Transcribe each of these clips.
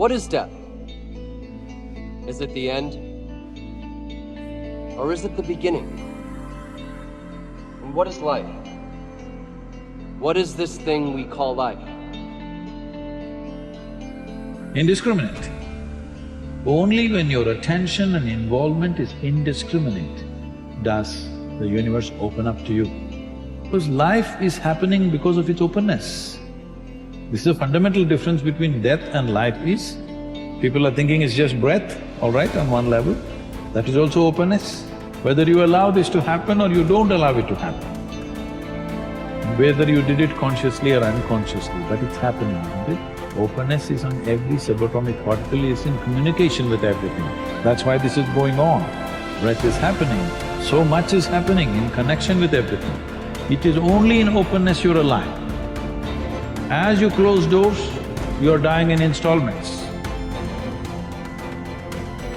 What is death? Is it the end? Or is it the beginning? And what is life? What is this thing we call life? Indiscriminate. Only when your attention and involvement is indiscriminate does the universe open up to you. Because life is happening because of its openness. This is a fundamental difference between death and life is, people are thinking it's just breath, all right, on one level. That is also openness. Whether you allow this to happen or you don't allow it to happen. Whether you did it consciously or unconsciously, but it's happening, isn't it? Openness is on every subatomic particle, is in communication with everything. That's why this is going on. Breath is happening, so much is happening in connection with everything. It is only in openness you're alive. As you close doors, you're dying in installments.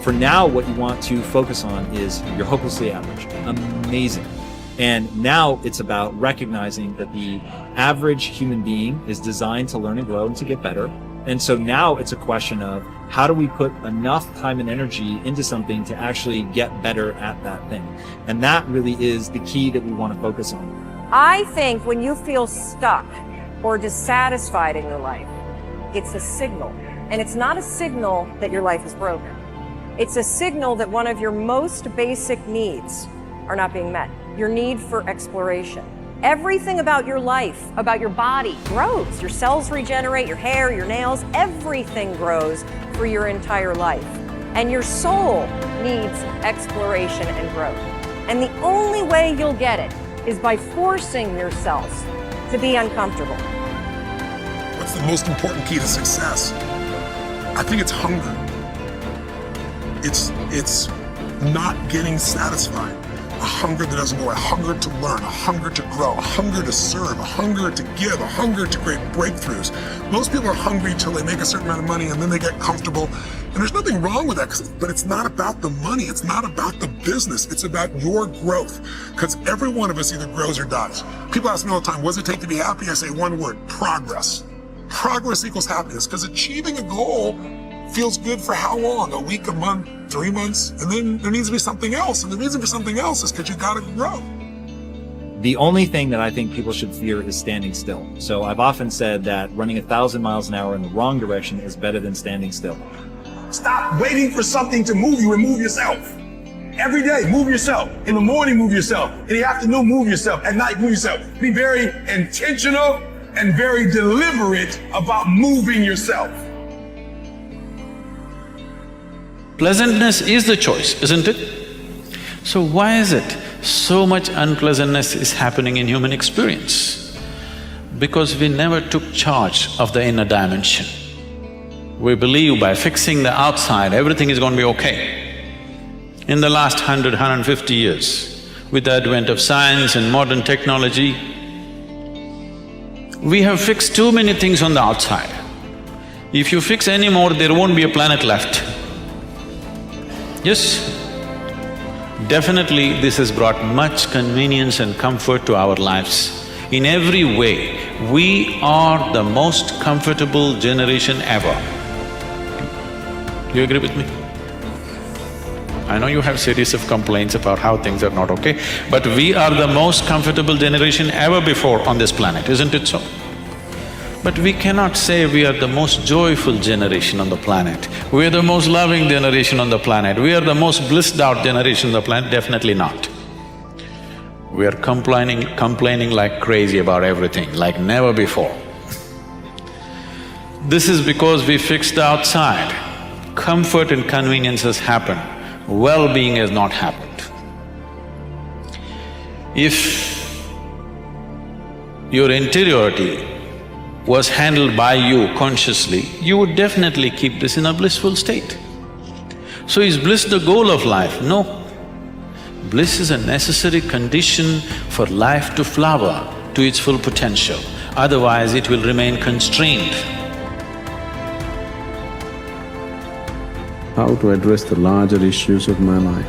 For now, what you want to focus on is you're hopelessly average. Amazing. And now it's about recognizing that the average human being is designed to learn and grow and to get better. And so now it's a question of how do we put enough time and energy into something to actually get better at that thing? And that really is the key that we want to focus on. I think when you feel stuck or dissatisfied in your life, it's a signal. And it's not a signal that your life is broken. It's a signal that one of your most basic needs are not being met. Your need for exploration. Everything about your life, about your body grows. Your cells regenerate, your hair, your nails, everything grows for your entire life. And your soul needs exploration and growth. And the only way you'll get it is by forcing yourself to be uncomfortable. What's the most important key to success? I think it's hunger. It's not getting satisfied. A hunger that doesn't go, a hunger to learn, a hunger to grow, a hunger to serve, a hunger to give, a hunger to create breakthroughs. Most people are hungry till they make a certain amount of money and then they get comfortable. And there's nothing wrong with that, but it's not about the money. It's not about the business. It's about your growth. Because every one of us either grows or dies. People ask me all the time, what does it take to be happy? I say one word, progress. Progress equals happiness, because achieving a goal feels good for how long? A week, a month, 3 months? And then there needs to be something else. And the reason for something else is because you gotta grow. The only thing that I think people should fear is standing still. So I've often said that running 1,000 miles an hour in the wrong direction is better than standing still. Stop waiting for something to move you and move yourself. Every day, move yourself. In the morning, move yourself. In the afternoon, move yourself. At night, move yourself. Be very intentional and very deliberate about moving yourself. Pleasantness is the choice, isn't it? So why is it so much unpleasantness is happening in human experience? Because we never took charge of the inner dimension. We believe by fixing the outside, everything is going to be okay. In the last 100, 150 years, with the advent of science and modern technology, we have fixed too many things on the outside. If you fix any more, there won't be a planet left. Yes, definitely this has brought much convenience and comfort to our lives. In every way, we are the most comfortable generation ever. Do you agree with me? I know you have series of complaints about how things are not okay, but we are the most comfortable generation ever before on this planet, isn't it so? But we cannot say we are the most joyful generation on the planet. We are the most loving generation on the planet. We are the most blissed out generation on the planet, definitely not. We are complaining like crazy about everything, like never before. This is because we fixed the outside. Comfort and convenience has happened, well-being has not happened. If your interiority was handled by you consciously, you would definitely keep this in a blissful state. So is bliss the goal of life? No. Bliss is a necessary condition for life to flower to its full potential, otherwise it will remain constrained. How to address the larger issues of my life?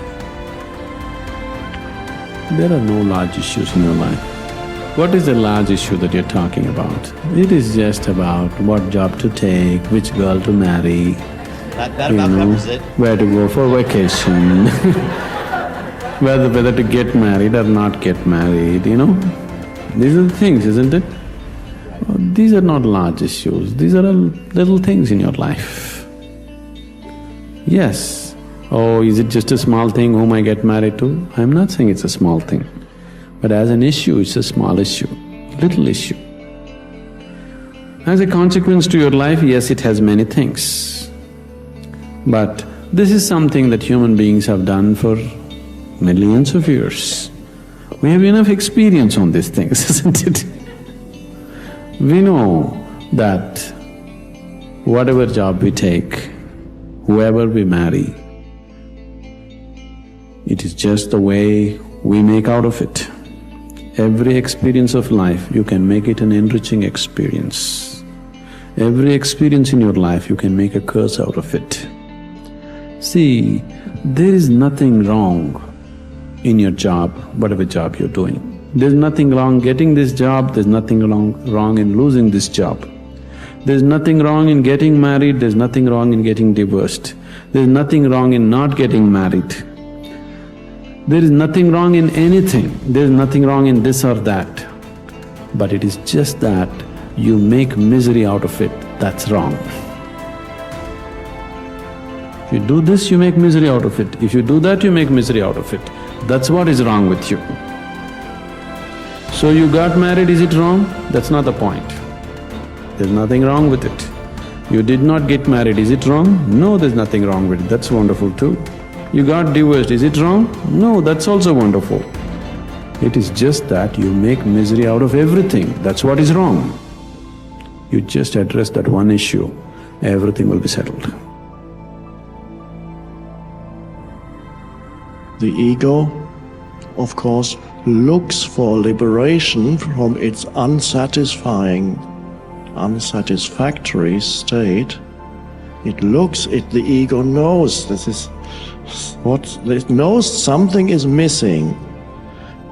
There are no large issues in your life. What is the large issue that you're talking about? It is just about what job to take, which girl to marry, That about covers it. where to go for vacation, whether to get married or not get married, you know? These are the things, isn't it? These are not large issues, these are all little things in your life. Yes. Oh, is it just a small thing whom I get married to? I'm not saying it's a small thing, but as an issue, it's a small issue, little issue. As a consequence to your life, yes, it has many things. But this is something that human beings have done for millions of years. We have enough experience on these things, isn't it? We know that whatever job we take, whoever we marry, it is just the way we make out of it. Every experience of life, you can make it an enriching experience. Every experience in your life, you can make a curse out of it. See, there is nothing wrong in your job, whatever job you're doing. There's nothing wrong getting this job, there's nothing wrong in losing this job. There's nothing wrong in getting married, there's nothing wrong in getting divorced. There's nothing wrong in not getting married. There is nothing wrong in anything, there's nothing wrong in this or that. But it is just that you make misery out of it, that's wrong. If you do this, you make misery out of it. If you do that, you make misery out of it. That's what is wrong with you. So you got married, is it wrong? That's not the point. There's nothing wrong with it. You did not get married, is it wrong? No, there's nothing wrong with it, that's wonderful too. You got divorced, is it wrong? No, that's also wonderful. It is just that you make misery out of everything, that's what is wrong. You just address that one issue, everything will be settled. The ego, of course, looks for liberation from its unsatisfactory state. The ego knows it knows something is missing,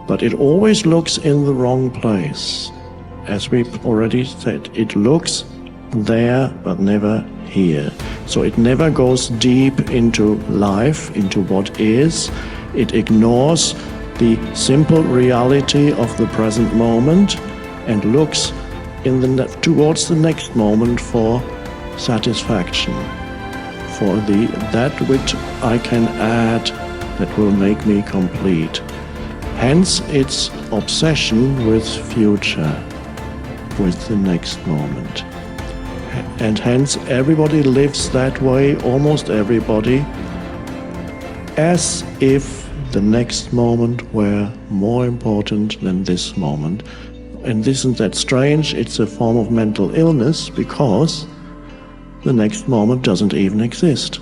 but it always looks in the wrong place. As we've already said, it looks there but never here. So it never goes deep into life, into what is. It ignores the simple reality of the present moment and looks towards the next moment for satisfaction, for that which I can add that will make me complete. Hence its obsession with future, with the next moment. And hence everybody lives that way, almost everybody, as if the next moment were more important than this moment. And isn't that strange? It's a form of mental illness because the next moment doesn't even exist.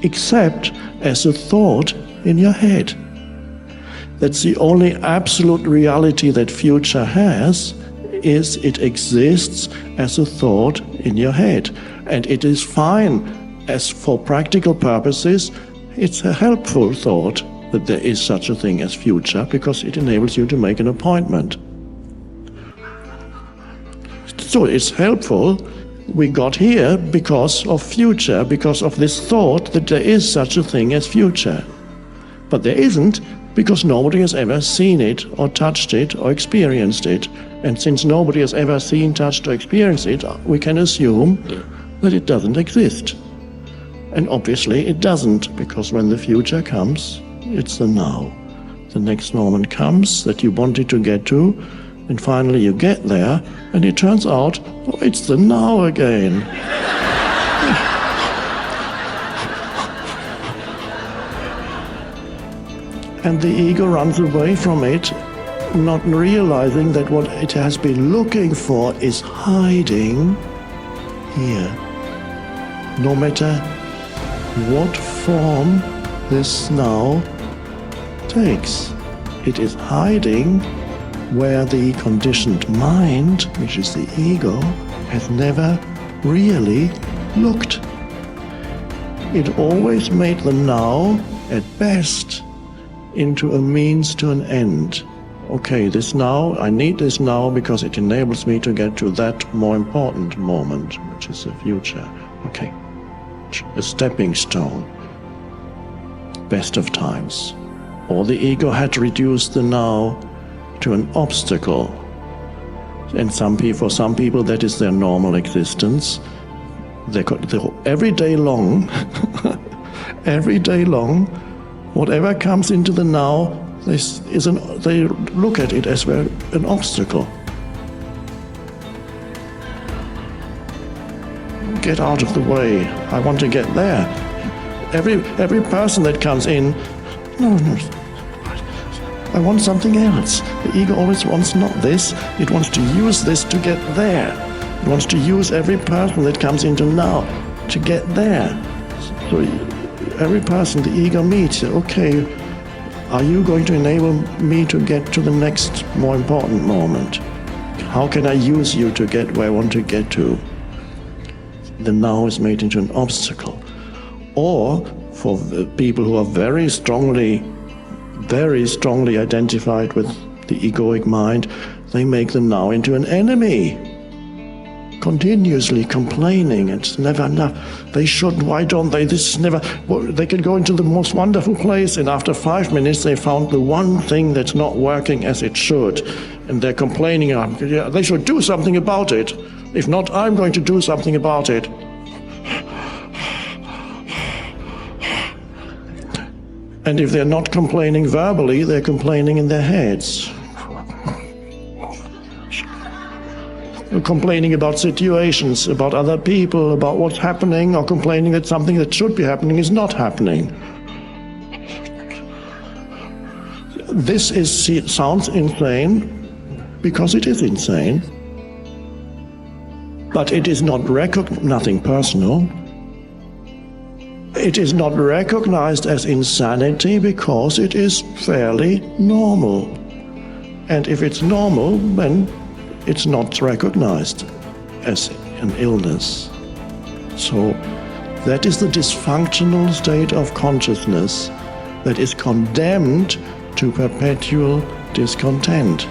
Except as a thought in your head. That's the only absolute reality that future has, is it exists as a thought in your head. And it is fine, as for practical purposes, it's a helpful thought that there is such a thing as future, because it enables you to make an appointment. So it's helpful. We got here because of future, because of this thought that there is such a thing as future. But there isn't, because nobody has ever seen it or touched it or experienced it. And since nobody has ever seen, touched or experienced it, we can assume that it doesn't exist. And obviously it doesn't, because when the future comes, it's the now. The next moment comes that you wanted to get to, and finally you get there, and it turns out, oh, it's the now again. And the ego runs away from it, not realizing that what it has been looking for is hiding here. No matter what form this now takes, it is hiding where the conditioned mind, which is the ego, has never really looked. It always made the now, at best, into a means to an end, okay, this now, I need this now because it enables me to get to that more important moment, which is the future. Okay, a stepping stone, best of times. Or the ego had reduced the now to an obstacle. And for some people that is their normal existence. Every day long, every day long, whatever comes into the now, they look at it as an obstacle. Get out of the way. I want to get there. Every person that comes in, no, I want something else. The ego always wants not this. It wants to use this to get there. It wants to use every person that comes into now to get there. So every person the ego meets, okay, are you going to enable me to get to the next more important moment? How can I use you to get where I want to get to? The now is made into an obstacle. Or for the people who are very strongly identified with the egoic mind, they make the now into an enemy. Continuously complaining, it's never enough. They should, why don't they? This is never. Well, they can go into the most wonderful place, and after 5 minutes, they found the one thing that's not working as it should, and they're complaining. Yeah, they should do something about it. If not, I'm going to do something about it. And if they're not complaining verbally, they're complaining in their heads. Complaining about situations, about other people, about what's happening, or complaining that something that should be happening is not happening. This sounds insane because it is insane, but it is not nothing personal. It is not recognized as insanity because it is fairly normal. And if it's normal, then it's not recognized as an illness. So that is the dysfunctional state of consciousness that is condemned to perpetual discontent.